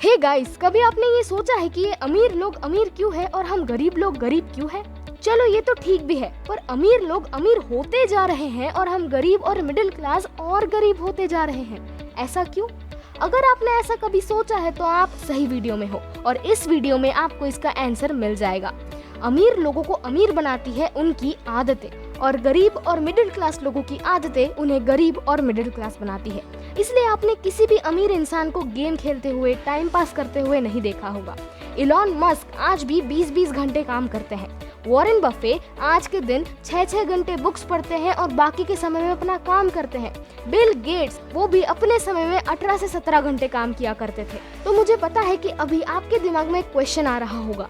Hey guys, कभी आपने ये सोचा है कि ये अमीर लोग अमीर क्यों है और हम गरीब लोग गरीब क्यों है? चलो ये तो ठीक भी है, पर अमीर लोग अमीर होते जा रहे हैं और हम गरीब और मिडिल क्लास और गरीब होते जा रहे हैं। ऐसा क्यों? अगर आपने ऐसा कभी सोचा है तो आप सही वीडियो में हो और इस वीडियो में आपको इसका आंसर मिल जाएगा। अमीर लोगों को अमीर बनाती है उनकी आदतें और गरीब और मिडिल क्लास लोगों की आदतें उन्हें गरीब और मिडिल क्लास बनाती है। इसलिए आपने किसी भी अमीर इंसान को गेम खेलते हुए, टाइम पास करते हुए नहीं देखा होगा। इलॉन मस्क आज भी 20-20 घंटे काम करते हैं। वॉरेन बफे आज के दिन 6-6 घंटे बुक्स पढ़ते हैं और बाकी के समय में अपना काम करते हैं। बिल गेट्स वो भी अपने समय में 18 से 17 घंटे काम किया करते थे। तो मुझे पता है कि अभी आपके दिमाग में एक क्वेश्चन आ रहा होगा,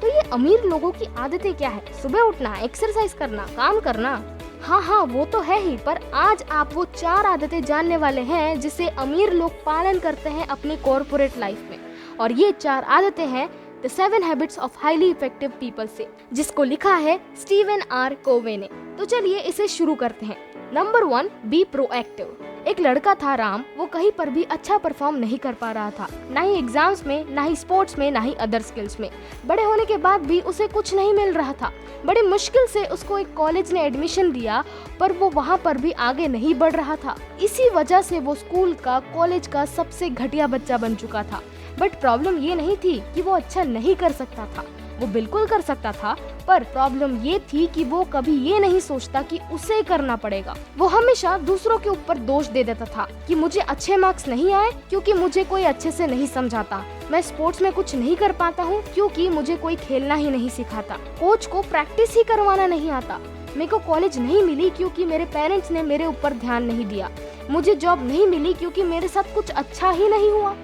तो ये अमीर लोगों की आदतें क्या है? सुबह उठना, एक्सरसाइज करना, काम करना। हाँ, वो तो है ही, पर आज आप वो 4 आदतें जानने वाले हैं जिसे अमीर लोग पालन करते हैं अपनी कॉर्पोरेट लाइफ में। और ये 4 आदतें हैं the 7 habits of highly effective people से, जिसको लिखा है स्टीवन आर कोवे ने। तो चलिए इसे शुरू करते हैं। Number 1, be proactive. एक लड़का था राम, वो कहीं पर भी अच्छा परफॉर्म नहीं कर पा रहा था, ना ही एग्जाम्स में, ना ही स्पोर्ट्स में, ना ही अदर स्किल्स में। बड़े होने के बाद भी उसे कुछ नहीं मिल रहा था। बड़ी मुश्किल से उसको एक कॉलेज ने एडमिशन दिया, पर वो वहाँ पर भी आगे नहीं बढ़ रहा था। इसी वजह से वो स्कूल का, कॉलेज का सबसे घटिया बच्चा बन चुका था। बट प्रॉब्लम ये नहीं थी कि वो अच्छा नहीं कर सकता था, वो बिल्कुल कर सकता था, पर प्रॉब्लम ये थी कि वो कभी ये नहीं सोचता कि उसे करना पड़ेगा। वो हमेशा दूसरों के ऊपर दोष दे देता था कि मुझे अच्छे मार्क्स नहीं आए क्योंकि मुझे कोई अच्छे से नहीं समझाता, मैं स्पोर्ट्स में कुछ नहीं कर पाता हूँ क्योंकि मुझे कोई खेलना ही नहीं सिखाता, कोच को प्रैक्टिस ही करवाना नहीं आता, मेरे को कॉलेज नहीं मिली क्योंकि मेरे पेरेंट्स ने मेरे ऊपर ध्यान नहीं दिया, मुझे जॉब नहीं मिली क्योंकि मेरे साथ कुछ अच्छा ही नहीं हुआ।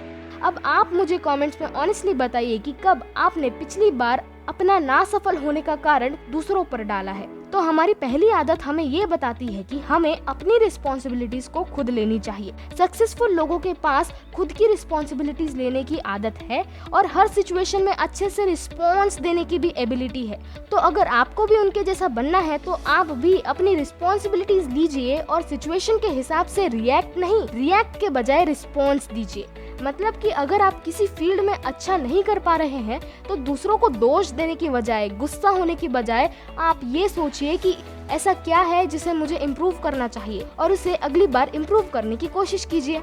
अब आप मुझे कमेंट्स में ऑनेस्टली बताइए कि कब आपने पिछली बार अपना ना सफल होने का कारण दूसरों पर डाला है। तो हमारी पहली आदत हमें ये बताती है कि हमें अपनी रिस्पॉन्सिबिलिटीज को खुद लेनी चाहिए। सक्सेसफुल लोगों के पास खुद की रिस्पॉन्सिबिलिटीज लेने की आदत है और हर सिचुएशन में अच्छे से रिस्पॉन्स देने की भी एबिलिटी है। तो अगर आपको भी उनके जैसा बनना है तो आप भी अपनी रिस्पॉन्सिबिलिटीज लीजिए और सिचुएशन के हिसाब से रिएक्ट के बजाय रिस्पॉन्स दीजिए। मतलब कि अगर आप किसी फील्ड में अच्छा नहीं कर पा रहे हैं तो दूसरों को दोष देने की बजाय, गुस्सा होने की बजाय आप ये सोचिए कि ऐसा क्या है जिसे मुझे इम्प्रूव करना चाहिए और उसे अगली बार इम्प्रूव करने की कोशिश कीजिए।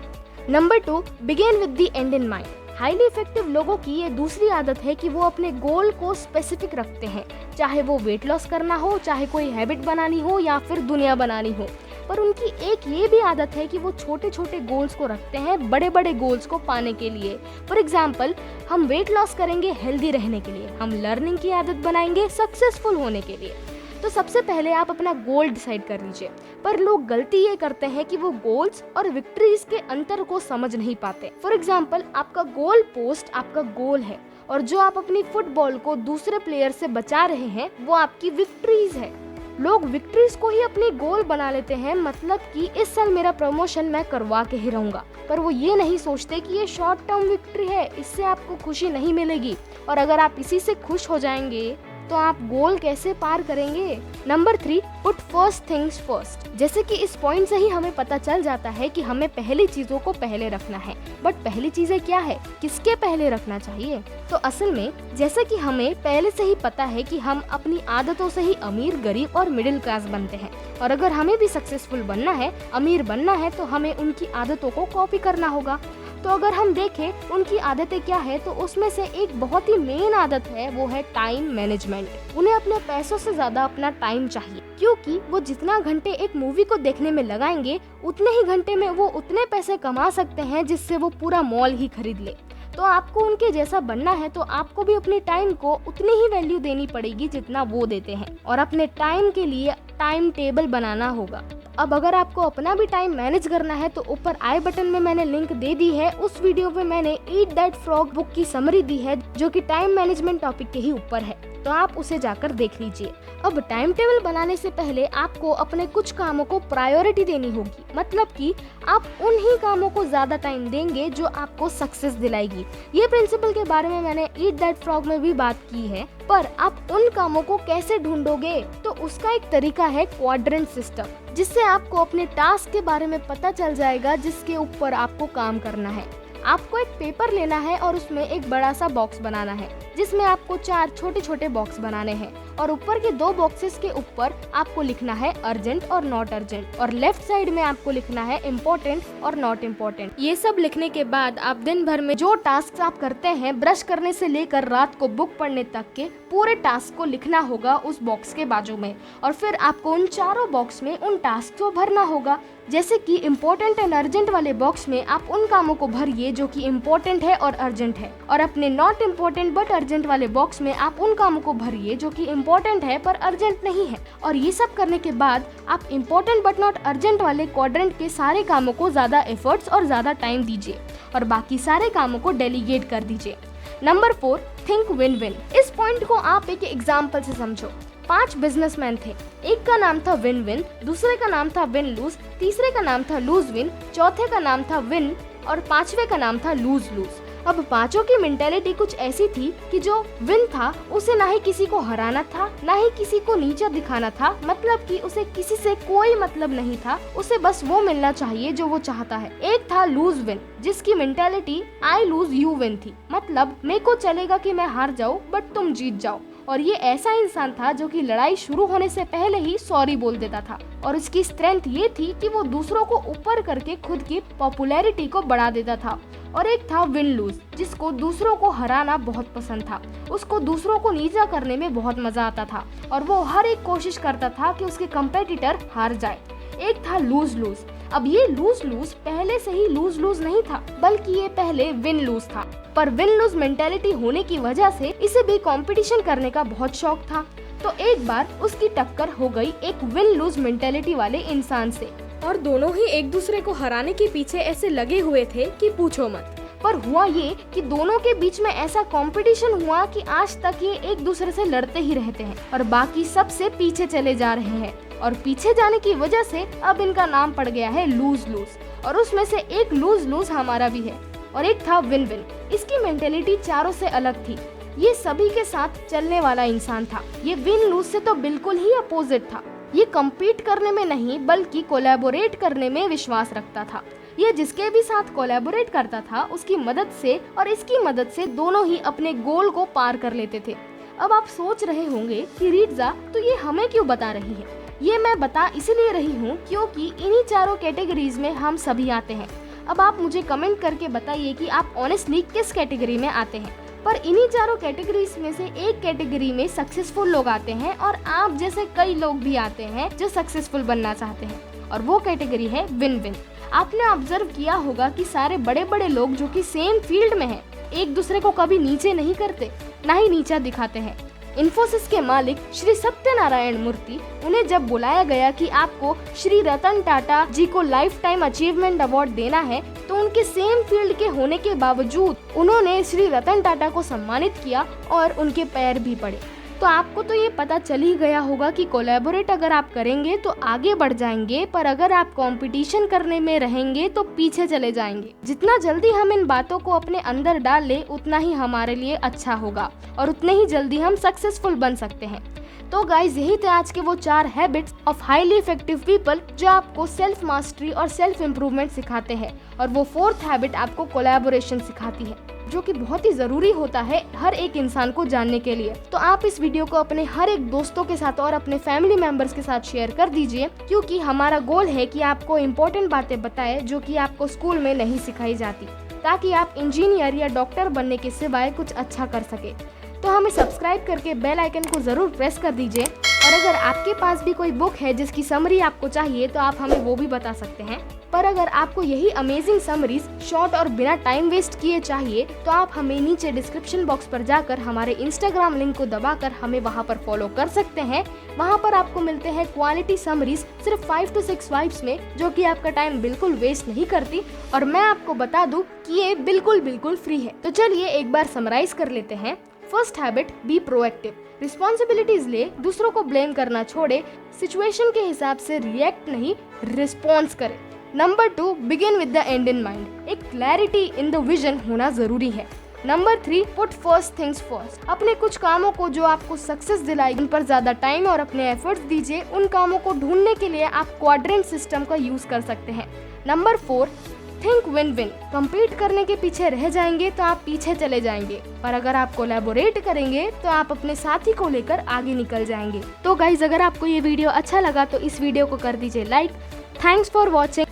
Number 2, begin with the and in mind. Highly effective लोगों की ये दूसरी आदत है कि वो अपने गोल को स्पेसिफिक रखते हैं, चाहे वो वेट लॉस करना हो, चाहे कोई हैबिट बनानी हो या फिर दुनिया बनानी हो। पर उनकी एक ये भी आदत है कि वो छोटे छोटे गोल्स को रखते हैं बड़े बड़े गोल्स को पाने के लिए। फॉर एग्जाम्पल, हम वेट लॉस करेंगे हेल्दी रहने के लिए, हम लर्निंग की आदत बनाएंगे सक्सेसफुल होने के लिए। तो सबसे पहले आप अपना गोल डिसाइड कर लीजिए। पर लोग गलती ये करते हैं कि वो गोल्स और विक्ट्रीज के अंतर को समझ नहीं पाते। फॉर एग्जाम्पल, आपका गोल पोस्ट आपका गोल है और जो आप अपनी फुटबॉल को दूसरे प्लेयर से बचा रहे हैं वो आपकी विक्ट्रीज है। लोग विक्ट्रीज को ही अपनी गोल बना लेते हैं, मतलब कि इस साल मेरा प्रमोशन मैं करवा के ही रहूंगा। पर वो ये नहीं सोचते कि ये शॉर्ट टर्म विक्ट्री है, इससे आपको खुशी नहीं मिलेगी और अगर आप इसी से खुश हो जाएंगे तो आप गोल कैसे पार करेंगे। Number 3, put first things first. जैसे कि इस पॉइंट से ही हमें पता चल जाता है कि हमें पहली चीजों को पहले रखना है। बट पहली चीजें क्या है, किसके पहले रखना चाहिए? तो असल में जैसे कि हमें पहले से ही पता है कि हम अपनी आदतों से ही अमीर, गरीब और मिडिल क्लास बनते हैं और अगर हमें भी सक्सेसफुल बनना है, अमीर बनना है, तो हमें उनकी आदतों को कॉपी करना होगा। तो अगर हम देखें उनकी आदतें क्या है तो उसमें से एक बहुत ही मेन आदत है, वो है टाइम मैनेजमेंट। उन्हें अपने पैसों से ज्यादा अपना टाइम चाहिए, क्योंकि वो जितना घंटे एक मूवी को देखने में लगाएंगे उतने ही घंटे में वो उतने पैसे कमा सकते हैं जिससे वो पूरा मॉल ही खरीद ले। तो आपको उनके जैसा बनना है तो आपको भी अपने टाइम को उतनी ही वैल्यू देनी पड़ेगी जितना वो देते हैं और अपने टाइम के लिए टाइम टेबल बनाना होगा। अब अगर आपको अपना भी टाइम मैनेज करना है तो ऊपर आई बटन में मैंने लिंक दे दी है। उस वीडियो में मैंने ईट दैट फ्रॉग बुक की समरी दी है जो कि टाइम मैनेजमेंट टॉपिक के ही ऊपर है, तो आप उसे जाकर देख लीजिए। अब टाइम टेबल बनाने से पहले आपको अपने कुछ कामों को प्रायोरिटी देनी होगी, मतलब कि आप उन्हीं कामों को ज्यादा टाइम देंगे जो आपको सक्सेस दिलाएगी। ये प्रिंसिपल के बारे में मैंने ईट दैट फ्रॉग में भी बात की है, पर आप उन कामों को कैसे ढूंढोगे? तो उसका एक तरीका है क्वाड्रेंट सिस्टम, जिससे आपको अपने टास्क के बारे में पता चल जाएगा जिसके ऊपर आपको काम करना है। आपको एक पेपर लेना है और उसमें एक बड़ा सा बॉक्स बनाना है जिसमें आपको 4 छोटे छोटे बॉक्स बनाने हैं और ऊपर के 2 बॉक्सेस के ऊपर आपको लिखना है अर्जेंट और नॉट अर्जेंट और लेफ्ट साइड में आपको लिखना है इम्पोर्टेंट और नॉट इम्पोर्टेंट। ये सब लिखने के बाद आप दिन भर में जो टास्क आप करते हैं, ब्रश करने से लेकर रात को बुक पढ़ने तक के पूरे टास्क को लिखना होगा उस बॉक्स के बाजू में और फिर आपको उन चारों बॉक्स में उन टास्क को भरना होगा। जैसे कि इम्पोर्टेंट एंड अर्जेंट वाले बॉक्स में आप उन कामों को भरिए जो कि इम्पोर्टेंट है और अर्जेंट है और अपने नॉट इम्पोर्टेंट बट अर्जेंट वाले बॉक्स में आप उन कामों को भरिए जो कि इम्पोर्टेंट है पर अर्जेंट नहीं है। और ये सब करने के बाद आप इम्पोर्टेंट बट नॉट अर्जेंट वाले क्वाड्रेंट के सारे कामों को ज्यादा एफर्ट्स और ज्यादा टाइम दीजिए और बाकी सारे कामों को डेलीगेट कर दीजिए। Number 4, think win win. इस पॉइंट को आप एक एग्जाम्पल से समझो। 5 बिजनेसमैन थे, एक का नाम था विन विन, दूसरे का नाम था विन लूज, तीसरे का नाम था लूज विन, चौथे का नाम था विन और 5वें का नाम था लूज लूज। अब पांचों की मेंटेलिटी कुछ ऐसी थी कि जो विन था उसे ना ही किसी को हराना था ना ही किसी को नीचा दिखाना था, मतलब कि उसे किसी से कोई मतलब नहीं था, उसे बस वो मिलना चाहिए जो वो चाहता है। एक था लूज विन जिसकी mentality I lose you win थी, मतलब मेरे को चलेगा कि मैं हार जाऊं बट तुम जीत जाओ। और ये ऐसा इंसान था जो कि लड़ाई शुरू होने से पहले ही सॉरी बोल देता था और इसकी स्ट्रेंथ ये थी कि वो दूसरों को ऊपर करके खुद की पॉपुलैरिटी को बढ़ा देता था। और एक था विन लूज जिसको दूसरों को हराना बहुत पसंद था, उसको दूसरों को नीचा करने में बहुत मजा आता था और वो हर एक कोशिश करता था कि उसके कंपेटिटर हार जाए। एक था लूज लूज। अब ये लूज लूज पहले से ही लूज लूज नहीं था बल्कि ये पहले विन लूज था, पर विन लूज मेंटेलिटी होने की वजह से इसे भी कंपटीशन करने का बहुत शौक था। तो एक बार उसकी टक्कर हो गई एक विन लूज मेंटेलिटी वाले इंसान से और दोनों ही एक दूसरे को हराने के पीछे ऐसे लगे हुए थे कि पूछो मत। पर हुआ ये कि दोनों के बीच में ऐसा कंपटीशन हुआ कि आज तक ये एक दूसरे से लड़ते ही रहते हैं और बाकी सब से पीछे चले जा रहे हैं और पीछे जाने की वजह से अब इनका नाम पड़ गया है लूज लूज और उसमें से एक लूज लूज हमारा भी है। और एक था विन विन। इसकी मेंटेलिटी चारों से अलग थी, ये सभी के साथ चलने वाला इंसान था। ये विन लूज से तो बिल्कुल ही अपोजिट था। ये कम्पीट करने में नहीं बल्कि कोलैबोरेट करने में विश्वास रखता था। ये जिसके भी साथ कोलैबोरेट करता था उसकी मदद से और इसकी मदद से दोनों ही अपने गोल को पार कर लेते थे। अब आप सोच रहे होंगे कि रीट्जा तो ये हमें क्यों बता रही है? ये मैं बता इसलिए रही हूँ क्योंकि इन्हीं चारों कैटेगरीज में हम सभी आते हैं। अब आप मुझे कमेंट करके बताइए कि आप ऑनेस्टली किस कैटेगरी में आते हैं। पर इन्हीं चारों कैटेगरीज में से एक कैटेगरी में सक्सेसफुल लोग आते हैं और आप जैसे कई लोग भी आते हैं जो सक्सेसफुल बनना चाहते हैं और वो कैटेगरी है विन विन। आपने ऑब्जर्व किया होगा कि सारे बड़े बड़े लोग जो कि सेम फील्ड में हैं, एक दूसरे को कभी नीचे नहीं करते ना ही नीचा दिखाते हैं। इन्फोसिस के मालिक श्री सत्यनारायण मूर्ति, उन्हें जब बुलाया गया कि आपको श्री रतन टाटा जी को लाइफ टाइम अचीवमेंट अवार्ड देना है, तो उनके सेम फील्ड के होने के बावजूद उन्होंने श्री रतन टाटा को सम्मानित किया और उनके पैर भी पड़े। तो आपको तो ये पता चल ही गया होगा कि कोलैबोरेट अगर आप करेंगे तो आगे बढ़ जाएंगे, पर अगर आप कंपटीशन करने में रहेंगे तो पीछे चले जाएंगे। जितना जल्दी हम इन बातों को अपने अंदर डाल ले उतना ही हमारे लिए अच्छा होगा और उतने ही जल्दी हम सक्सेसफुल बन सकते हैं। तो गाइज यही थे आज के वो 4 habits of highly effective people जो आपको सेल्फ मास्टरी और सेल्फ इम्प्रूवमेंट सिखाते हैं। और वो 4th हैबिट आपको कोलैबोरेशन सिखाती है जो कि बहुत ही जरूरी होता है हर एक इंसान को जानने के लिए। तो आप इस वीडियो को अपने हर एक दोस्तों के साथ और अपने फैमिली मेंबर्स के साथ शेयर कर दीजिए, क्योंकि हमारा गोल है कि आपको इम्पोर्टेंट बातें बताएं जो कि आपको स्कूल में नहीं सिखाई जाती, ताकि आप इंजीनियर या डॉक्टर बनने के सिवाय कुछ अच्छा कर सके। तो हमें सब्सक्राइब करके बेल आइकन को जरूर प्रेस कर दीजिए। और अगर आपके पास भी कोई बुक है जिसकी समरी आपको चाहिए तो आप हमें वो भी बता सकते हैं। पर अगर आपको यही अमेजिंग समरीज शॉर्ट और बिना टाइम वेस्ट किए चाहिए तो आप हमें नीचे डिस्क्रिप्शन बॉक्स पर जाकर हमारे इंस्टाग्राम लिंक को दबाकर हमें वहां पर फॉलो कर सकते हैं। वहां पर आपको मिलते हैं क्वालिटी समरीज सिर्फ 5 to 6 वाइब्स में, जो कि आपका टाइम बिल्कुल वेस्ट नहीं करती। और मैं आपको बता दूं कि ये बिल्कुल फ्री है। तो चलिए एक बार समराइज कर लेते हैं। First habit, be proactive. Responsibilities ले, दूसरों को ब्लेम करना छोड़े, सिचुएशन के हिसाब से रिएक्ट नहीं रिस्पॉन्स करे। Number 2, begin with the and in mind. एक क्लैरिटी इन द विजन होना जरूरी है। Number 3, put first things first. अपने कुछ कामों को जो आपको सक्सेस दिलाएगी उन पर ज्यादा टाइम और अपने एफर्ट्स दीजिए। उन कामों को ढूंढने के लिए आप क्वाड्रेंट सिस्टम का यूज कर सकते हैं। Number 4, think win win. Compete करने के पीछे रह जाएंगे तो आप पीछे चले जाएंगे, पर अगर आप कोलैबोरेट करेंगे तो आप अपने साथी को लेकर आगे निकल जाएंगे। तो गाइज, अगर आपको ये वीडियो अच्छा लगा तो इस वीडियो को कर दीजिए लाइक। Thanks for watching.